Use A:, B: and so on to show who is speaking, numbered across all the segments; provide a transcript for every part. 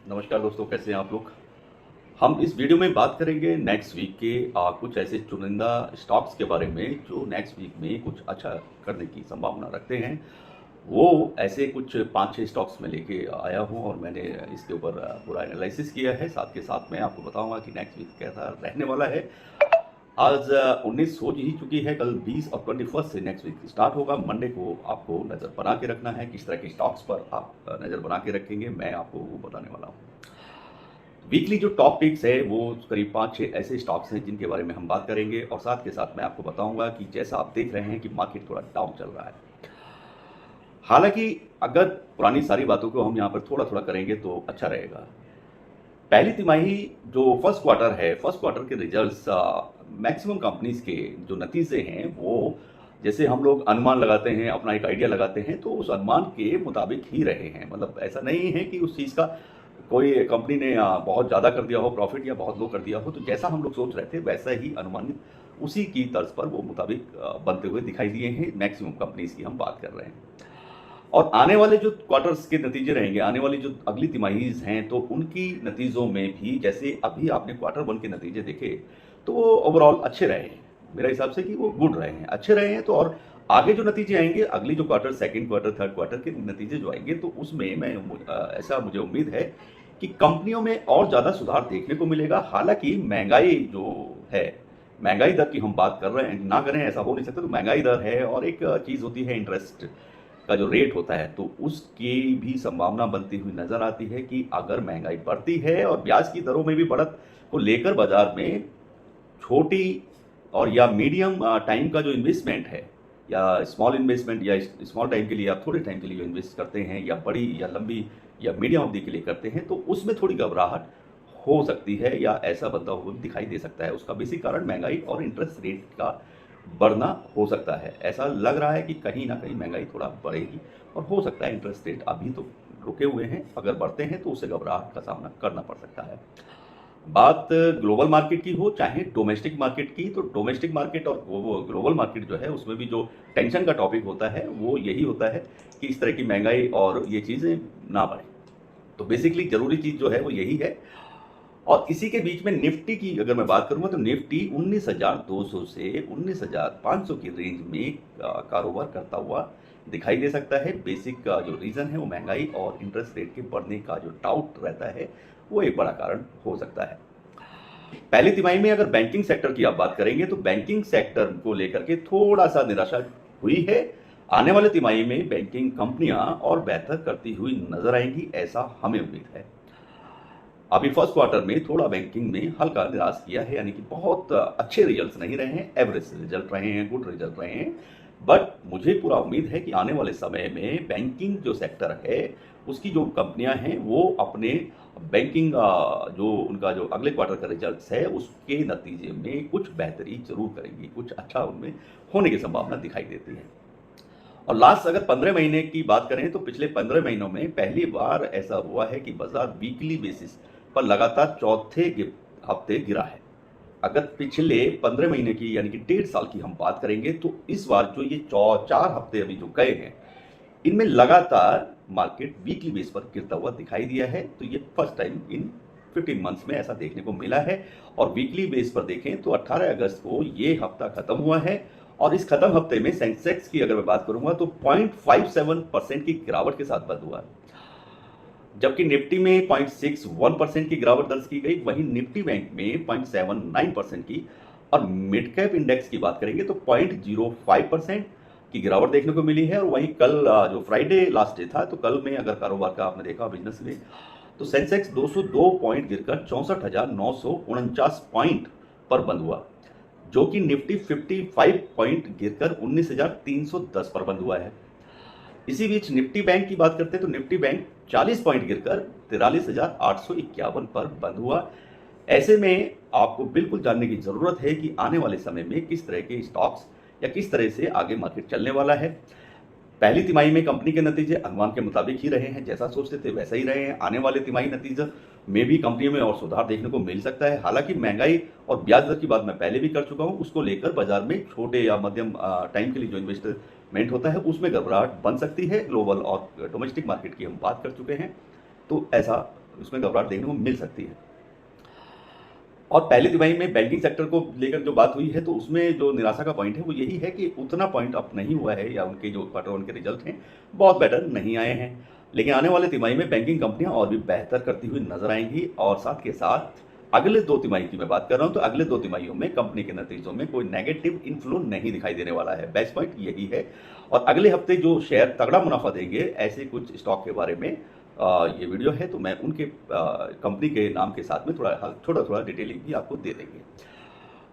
A: नमस्कार दोस्तों, कैसे हैं आप लोग। हम इस वीडियो में बात करेंगे नेक्स्ट वीक के कुछ ऐसे चुनिंदा स्टॉक्स के बारे में जो नेक्स्ट वीक में कुछ अच्छा करने की संभावना रखते हैं। वो ऐसे कुछ 5-6 स्टॉक्स में लेके आया हूँ और मैंने इसके ऊपर पूरा एनालिसिस किया है। साथ के साथ मैं आपको बताऊंगा कि नेक्स्ट वीक कैसा रहने वाला है। आज 19 हो ही चुकी है, कल 20 और 21 से नेक्स्ट वीक स्टार्ट होगा। मंडे को आपको नज़र बना के रखना है, किस तरह के स्टॉक्स पर आप नज़र बना के रखेंगे मैं आपको वो बताने वाला हूँ। वीकली जो टॉप पिक्स है वो करीब 5-6 ऐसे स्टॉक्स हैं जिनके बारे में हम बात करेंगे और साथ के साथ मैं आपको बताऊंगा कि जैसा आप देख रहे हैं कि मार्केट थोड़ा डाउन चल रहा है। हालांकि अगर पुरानी सारी बातों को हम यहाँ पर थोड़ा थोड़ा करेंगे तो अच्छा रहेगा। पहली तिमाही जो फर्स्ट क्वार्टर है, फर्स्ट क्वार्टर के रिजल्ट्स मैक्सिमम कंपनीज के जो नतीजे हैं वो जैसे हम लोग अनुमान लगाते हैं, अपना एक आइडिया लगाते हैं, तो उस अनुमान के मुताबिक ही रहे हैं। मतलब ऐसा नहीं है कि उस चीज़ का कोई कंपनी ने बहुत ज़्यादा कर दिया हो प्रॉफिट या बहुत लो कर दिया हो। तो जैसा हम लोग सोच रहे थे वैसा ही अनुमानित उसी की तर्ज पर वो मुताबिक बनते हुए दिखाई दिए हैं। मैक्सिमम कंपनीज की हम बात कर रहे हैं और आने वाले जो क्वार्टर्स के नतीजे रहेंगे, आने वाली जो अगली तिमाहीज हैं, तो उनकी नतीजों में भी जैसे अभी आपने क्वार्टर वन के नतीजे देखे तो वो ओवरऑल अच्छे रहे हैं। मेरे हिसाब से कि वो गुड रहे हैं, अच्छे रहे हैं। तो और आगे जो नतीजे आएंगे, अगली जो quarter, second quarter, third quarter के नतीजे जो आएंगे, तो उसमें मैं ऐसा मुझे उम्मीद है कि कंपनियों में और ज़्यादा सुधार देखने को मिलेगा। हालांकि महंगाई जो है, महंगाई दर की हम बात कर रहे हैं, ना करें ऐसा हो नहीं सकता। तो महंगाई दर है और एक चीज़ होती है इंटरेस्ट का जो रेट होता है, तो उसकी भी संभावना बनती हुई नजर आती है कि अगर महंगाई बढ़ती है और ब्याज की दरों में भी बढ़त को लेकर बाजार में छोटी और या मीडियम टाइम का जो इन्वेस्टमेंट है, या स्मॉल इन्वेस्टमेंट या स्मॉल टाइम के लिए आप थोड़े टाइम के लिए इन्वेस्ट करते हैं, या बड़ी या लंबी या मीडियम अवधि के लिए करते हैं, तो उसमें थोड़ी घबराहट हो सकती है या ऐसा बनता हुआ दिखाई दे सकता है। उसका बेसिक कारण महंगाई और इंटरेस्ट रेट का बढ़ना हो सकता है। ऐसा लग रहा है कि कहीं ना कहीं महंगाई थोड़ा बढ़ेगी और हो सकता है इंटरेस्ट रेट अभी तो रुके हुए हैं, अगर बढ़ते हैं तो उससे घबराहट का सामना करना पड़ सकता है। बात ग्लोबल मार्केट की हो चाहे डोमेस्टिक मार्केट की, तो डोमेस्टिक मार्केट और ग्लोबल मार्केट जो है उसमें भी जो टेंशन का टॉपिक होता है वो यही होता है कि इस तरह की महंगाई और ये चीज़ें ना बढ़े। तो बेसिकली जरूरी चीज़ जो है वो यही है। और इसी के बीच में निफ्टी की अगर मैं बात करूंगा तो निफ्टी 19,200 से 19,500 की रेंज में कारोबार करता हुआ दिखाई दे सकता है। बेसिक का जो रीज़न है वो महंगाई और इंटरेस्ट रेट के बढ़ने का जो डाउट रहता है वो एक बड़ा कारण हो सकता है। पहली तिमाही में अगर बैंकिंग सेक्टर की आप बात करेंगे तो बैंकिंग सेक्टर को लेकर के थोड़ा सा निराशा हुई है। आने वाले तिमाही में बैंकिंग कंपनियां और बेहतर करती हुई नजर आएंगी, ऐसा हमें उम्मीद है। अभी फर्स्ट क्वार्टर में थोड़ा बैंकिंग में हल्का निराश किया है, यानी कि बहुत अच्छे रिजल्ट्स नहीं रहे हैं, एवरेज रिजल्ट रहे हैं, गुड रिजल्ट रहे हैं। बट मुझे पूरा उम्मीद है कि आने वाले समय में बैंकिंग जो सेक्टर है उसकी जो कंपनियां हैं वो अपने बैंकिंग जो उनका जो अगले क्वार्टर का रिजल्ट्स है उसके नतीजे में कुछ बेहतरी जरूर करेंगी, कुछ अच्छा उनमें होने की संभावना दिखाई देती है। और लास्ट अगर 15 महीने की बात करें तो पिछले 15 महीनों में पहली बार ऐसा हुआ है कि बाजार वीकली बेसिस पर लगातार चौथे हफ्ते गिरा है। अगर पिछले 15 महीने की यानी कि 1.5 साल की हम बात करेंगे तो इस बार जो ये 4 हफ्ते अभी जो गए हैं इनमें लगातार मार्केट वीकली बेस पर गिरता हुआ दिखाई दिया है। तो ये फर्स्ट टाइम इन 15 मंथ्स में ऐसा देखने को मिला है। और वीकली बेस पर देखें तो 18 अगस्त को ये हफ्ता खत्म हुआ है और इस खत्म हफ्ते में सेंसेक्स की अगर मैं बात करूंगा तो 0.57% की गिरावट के साथ बंद हुआ है, जबकि निफ्टी में 0.61% की गिरावट दर्ज की गई, वहीं निफ्टी बैंक में 0.79% की। और मिड कैप इंडेक्स की बात करेंगे तो 0.05% की गिरावट देखने को मिली है। और वहीं कल जो फ्राइडे लास्ट डे था, तो कल में अगर कारोबार का आपने देखा बिजनेस में, तो सेंसेक्स 202 पॉइंट गिरकर 64,949 पॉइंट पर बंद हुआ, जो कि निफ्टी 55 पॉइंट गिरकर 19,310 पर बंद हुआ है। इसी बीच निफ्टी बैंक की बात करते हैं तो निफ्टी बैंक 40 पॉइंट गिरकर 43,851 पर बंद हुआ। ऐसे में आपको बिल्कुल जानने की जरूरत है कि आने वाले समय में किस तरह के स्टॉक्स या किस तरह से आगे मार्केट चलने वाला है। पहली तिमाही में कंपनी के नतीजे अनुमान के मुताबिक ही रहे हैं, जैसा सोचते थे वैसा ही रहे हैं। आने वाले तिमाही नतीजे में भी कंपनियों में और सुधार देखने को मिल सकता है। हालांकि महंगाई और ब्याज दर की बात मैं पहले भी कर चुका हूं, उसको लेकर बाजार में छोटे या मध्यम टाइम के लिए जो इन्वेस्टमेंट होता है उसमें घबराहट बन सकती है। ग्लोबल और डोमेस्टिक मार्केट की हम बात कर चुके हैं, तो ऐसा उसमें घबराहट देखने को मिल सकती है। और पहली तिमाही में बैंकिंग सेक्टर को लेकर जो बात हुई है, तो उसमें जो निराशा का पॉइंट है वो यही है कि उतना पॉइंट अप नहीं हुआ है, या उनके जो क्वार्टर वन के रिजल्ट हैं बहुत बेटर नहीं आए हैं। लेकिन आने वाले तिमाही में बैंकिंग कंपनियां और भी बेहतर करती हुई नजर आएंगी। और साथ के साथ अगले 2 तिमाही की मैं बात कर रहा हूं, तो अगले 2 तिमाहियों में कंपनी के नतीजों में कोई नेगेटिव इन्फ्लो नहीं दिखाई देने वाला है। बेस्ट पॉइंट यही है। और अगले हफ्ते जो शेयर तगड़ा मुनाफा देंगे, ऐसे कुछ स्टॉक के बारे में ये वीडियो है, तो मैं उनके कंपनी के नाम के साथ में थोड़ा डिटेलिंग भी आपको दे देंगे।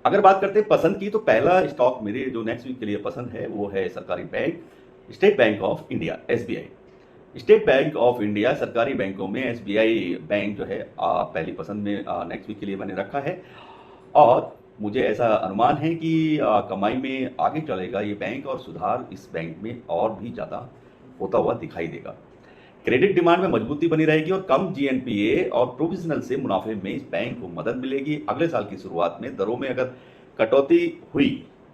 A: अगर बात करते हैं पसंद की, तो पहला स्टॉक मेरे जो नेक्स्ट वीक के लिए पसंद है वो है सरकारी bank state bank of India, SBI. State bank of India सरकारी बैंकों में एसबीआई बैंक जो है पहली पसंद में नेक्स्ट वीक के लिए मैंने रखा है। और मुझे ऐसा अनुमान है कि कमाई में आगे चलेगा ये बैंक, और सुधार इस बैंक में और भी ज़्यादा होता हुआ दिखाई देगा। क्रेडिट डिमांड में मजबूती बनी रहेगी और कम जीएनपीए और प्रोविजनल से मुनाफे में इस बैंक को मदद मिलेगी। अगले साल की शुरुआत में दरों में अगर कटौती हुई,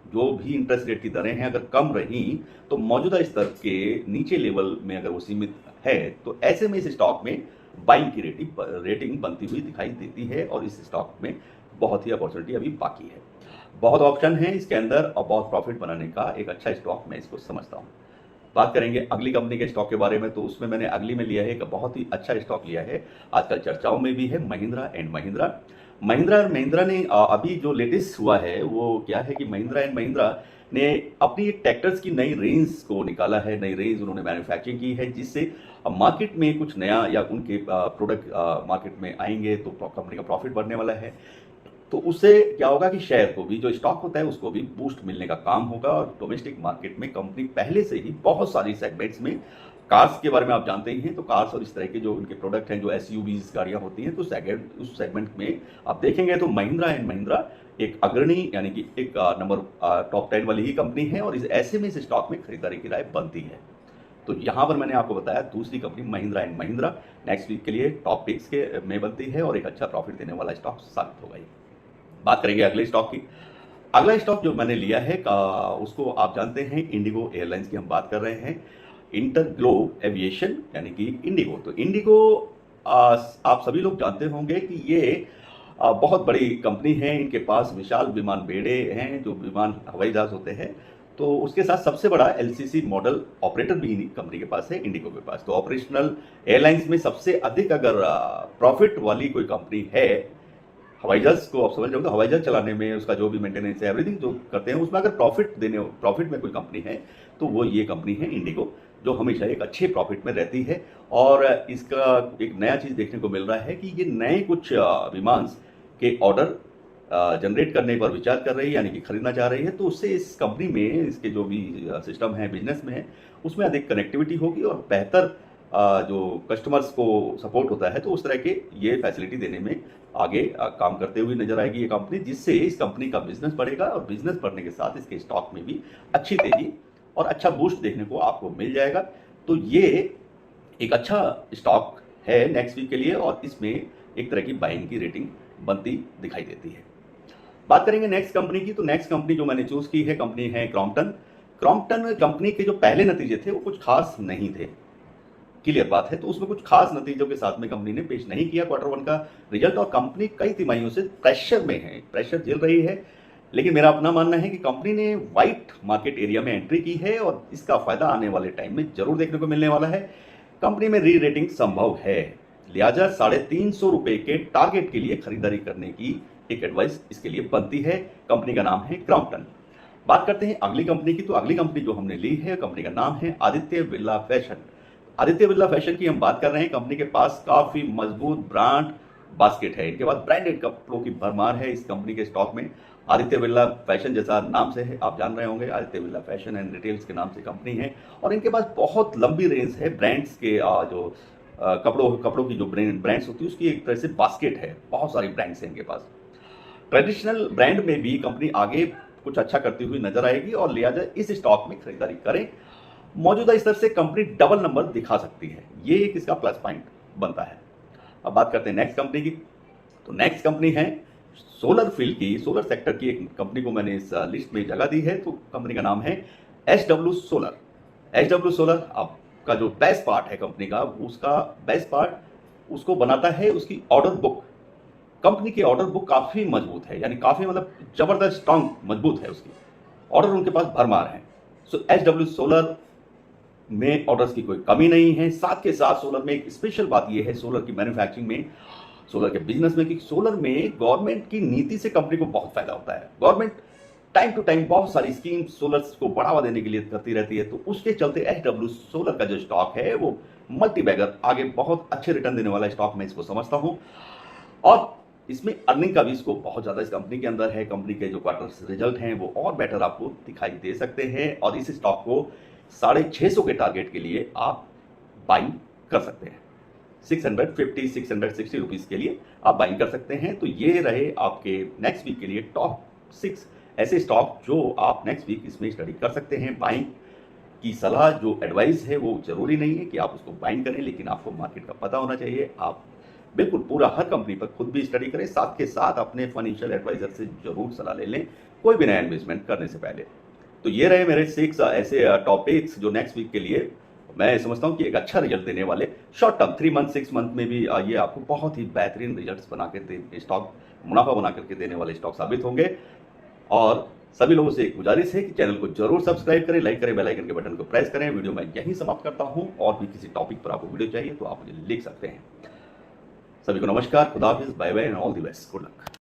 A: जो भी इंटरेस्ट रेट की दरें हैं अगर कम रही, तो मौजूदा स्तर के नीचे लेवल में अगर वो सीमित है, तो ऐसे में इस स्टॉक में बाइंग की रेटिंग बनती हुई दिखाई देती है। और इस स्टॉक में बहुत ही अपॉर्चुनिटी अभी बाकी है, बहुत ऑप्शन है इसके अंदर, और बहुत प्रॉफिट बनाने का एक अच्छा स्टॉक मैं इसको समझता हूँ। बात करेंगे अगली कंपनी के स्टॉक के बारे में, तो उसमें मैंने अगली में लिया है एक बहुत ही अच्छा स्टॉक लिया है, आजकल चर्चाओं में भी है, महिंद्रा एंड महिंद्रा। महिंद्रा एंड महिंद्रा ने अभी जो लेटेस्ट हुआ है वो क्या है कि महिंद्रा एंड महिंद्रा ने अपनी ट्रैक्टर्स की नई रेंज को निकाला है, नई रेंज उन्होंने मैन्युफैक्चरिंग की है, जिससे मार्केट में कुछ नया या उनके प्रोडक्ट मार्केट में आएंगे तो कंपनी का प्रॉफिट बढ़ने वाला है। तो उससे क्या होगा कि शेयर को भी, जो स्टॉक होता है उसको भी बूस्ट मिलने का काम होगा। और डोमेस्टिक मार्केट में कंपनी पहले से ही बहुत सारी सेगमेंट्स में, कार्स के बारे में आप जानते ही हैं, तो कार्स और इस तरह के जो उनके प्रोडक्ट हैं, जो एसयूवीज गाड़ियां होती हैं, तो उस सेगमेंट में आप देखेंगे तो महिंद्रा एंड महिंद्रा एक अग्रणी, यानी कि एक नंबर टॉप 10 वाली ही कंपनी है, और ऐसे में इस स्टॉक में खरीदारी की राय बनती है। तो यहाँ पर मैंने आपको बताया दूसरी company Mahindra and Mahindra next week के लिए टॉप पिक्स के में बनती है, और एक अच्छा प्रॉफिट देने वाला स्टॉक साबित होगा। बात करेंगे अगले स्टॉक की। अगला स्टॉक जो मैंने लिया है उसको आप जानते हैं, इंडिगो एयरलाइंस की हम बात कर रहे हैं, इंटरग्लोब एविएशन यानी कि इंडिगो। तो इंडिगो आप सभी लोग जानते होंगे कि ये बहुत बड़ी कंपनी है, इनके पास विशाल विमान बेड़े हैं, जो विमान हवाई जहाज होते हैं। तो उसके साथ सबसे बड़ा एलसीसी मॉडल ऑपरेटर भी इन्हीं कंपनी के पास है, इंडिगो के पास। तो ऑपरेशनल एयरलाइंस में सबसे अधिक अगर प्रॉफिट वाली कोई कंपनी है, हवाई जहाज को आप समझ रहे हो, हवाई जहाज चलाने में उसका जो भी मेंटेनेंस है, एवरीथिंग जो करते हैं, उसमें अगर प्रॉफिट में कोई कंपनी है तो वो ये कंपनी है इंडिगो, जो हमेशा एक अच्छे प्रॉफिट में रहती है। और इसका एक नया चीज़ देखने को मिल रहा है कि ये नए कुछ विमान के ऑर्डर जनरेट करने पर विचार कर रही है, यानी कि खरीदना चाह रही है। तो उससे इस कंपनी में इसके जो भी सिस्टम है बिजनेस में है, उसमें अधिक कनेक्टिविटी होगी और बेहतर जो कस्टमर्स को सपोर्ट होता है, तो उस तरह के ये फैसिलिटी देने में आगे काम करते हुए नजर आएगी ये कंपनी, जिससे इस कंपनी का बिजनेस बढ़ेगा, और बिजनेस बढ़ने के साथ इसके स्टॉक में भी अच्छी तेजी और अच्छा बूस्ट देखने को आपको मिल जाएगा। तो ये एक अच्छा स्टॉक है नेक्स्ट वीक के लिए, और इसमें एक तरह की बाइंग की रेटिंग बनती दिखाई देती है। बात करेंगे नेक्स्ट कंपनी की, तो नेक्स्ट कंपनी जो मैंने चूज की है, कंपनी है क्रॉम्पटन। क्रॉम्पटन कंपनी के जो पहले नतीजे थे वो कुछ खास नहीं थे, क्लियर बात है। तो उसमें कुछ खास नतीजों के साथ में कंपनी ने पेश नहीं किया क्वार्टर वन का रिजल्ट, और कंपनी कई तिमाहियों से प्रेशर में है, प्रेशर झेल रही है। लेकिन मेरा अपना मानना है कि कंपनी ने वाइट मार्केट एरिया में एंट्री की है, और इसका फायदा आने वाले टाइम में जरूर देखने को मिलने वाला है। कंपनी में री रेटिंग संभव है, लिहाजा 350 रुपए के टारगेट के लिए खरीदारी करने की एक एडवाइस इसके लिए बनती है। कंपनी का नाम है क्रॉम्पटन। बात करते हैं अगली कंपनी की, तो अगली कंपनी जो हमने ली है, कंपनी का नाम है आदित्य बिरला फैशन। आदित्य बिरला फैशन की हम बात कर रहे हैं। कंपनी के पास काफी मजबूत ब्रांड बास्केट है, इनके पास ब्रांडेड कपड़ों की भरमार है इस कंपनी के स्टॉक में। आदित्य बिरला फैशन जैसा नाम से है, आप जान रहे होंगे, Aditya Birla fashion and retails के नाम से कंपनी है, और इनके पास बहुत लंबी रेंज है ब्रांड्स के, जो कपड़ों की जो ब्रांड्स होती है उसकी एक तरह से बास्केट है, बहुत सारी ब्रांड्स हैं इनके पास। ट्रेडिशनल ब्रांड में भी कंपनी आगे कुछ अच्छा करती हुई नजर आएगी, और लिहाजा इस स्टॉक में खरीदारी करें। मौजूदा स्तर से कंपनी डबल नंबर दिखा सकती है, ये एक इसका प्लस पॉइंट बनता है। अब बात करते हैं नेक्स्ट कंपनी की, तो नेक्स्ट कंपनी है सोलर फील्ड की, सोलर सेक्टर की एक कंपनी को मैंने इस लिस्ट में जगह दी है। तो कंपनी का नाम है SW सोलर। SW सोलर आपका जो बेस्ट पार्ट है कंपनी का, उसका बेस्ट पार्ट उसको बनाता है उसकी ऑर्डर बुक। कंपनी की ऑर्डर बुक काफ़ी मजबूत है, यानी काफ़ी मतलब ज़बरदस्त स्ट्रांग मजबूत है उसकी। ऑर्डर उनके पास भरमार हैं। सो एचडब्ल्यू सोलर में ऑर्डर्स की कोई कमी नहीं है। साथ के साथ सोलर में एक स्पेशल बात यह है सोलर की मैन्युफैक्चरिंग में, सोलर के बिजनेस में, कि सोलर में गवर्नमेंट की नीति से कंपनी को बहुत फायदा होता है। गवर्नमेंट टाइम टू टाइम बहुत सारी स्कीम सोलर को बढ़ावा देने के लिए करती रहती है, तो उसके चलते एचडब्ल्यू सोलर का जो स्टॉक है वो मल्टी बैगर आगे बहुत अच्छे रिटर्न देने वाला स्टॉक मैं इसको समझता हूं। और इसमें अर्निंग का भी इसको बहुत ज़्यादा इस कंपनी के अंदर है। कंपनी के जो क्वार्टर रिजल्ट हैं वो और बेटर आपको दिखाई दे सकते हैं, और इस स्टॉक को 650 के टारगेट के लिए आप बाइंग कर सकते हैं। 650 660 रुपीज़ के लिए आप बाइंग कर सकते हैं। तो ये रहे आपके नेक्स्ट वीक के लिए टॉप 6 ऐसे स्टॉक जो आप नेक्स्ट वीक इसमें स्टडी कर सकते हैं। बाइंग की सलाह जो एडवाइस है वो जरूरी नहीं है कि आप उसको बाइंग करें, लेकिन आपको मार्केट का पता होना चाहिए। आप बिल्कुल पूरा हर कंपनी पर खुद भी स्टडी करें, साथ के साथ अपने फाइनेंशियल एडवाइजर से जरूर सलाह ले लें कोई भी नया इन्वेस्टमेंट करने से पहले। तो ये रहे मेरे 6 ऐसे टॉपिक्स जो नेक्स्ट वीक के लिए मैं समझता हूँ कि एक अच्छा रिजल्ट देने वाले। शॉर्ट टर्म 3 मंथ 6 मंथ में भी ये आपको बहुत ही बेहतरीन रिजल्ट्स बना के स्टॉक मुनाफा बना करके देने वाले स्टॉक साबित होंगे। और सभी लोगों से एक गुजारिश है कि चैनल को जरूर सब्सक्राइब करें, लाइक करें, बेल आइकन के बटन को प्रेस करें। वीडियो मैं यहीं समाप्त करता हूं, और भी किसी टॉपिक पर आपको वीडियो चाहिए तो आप मुझे लिख सकते हैं। सभी को नमस्कार, खुदा हाफिज, bye bye and all the best, good luck.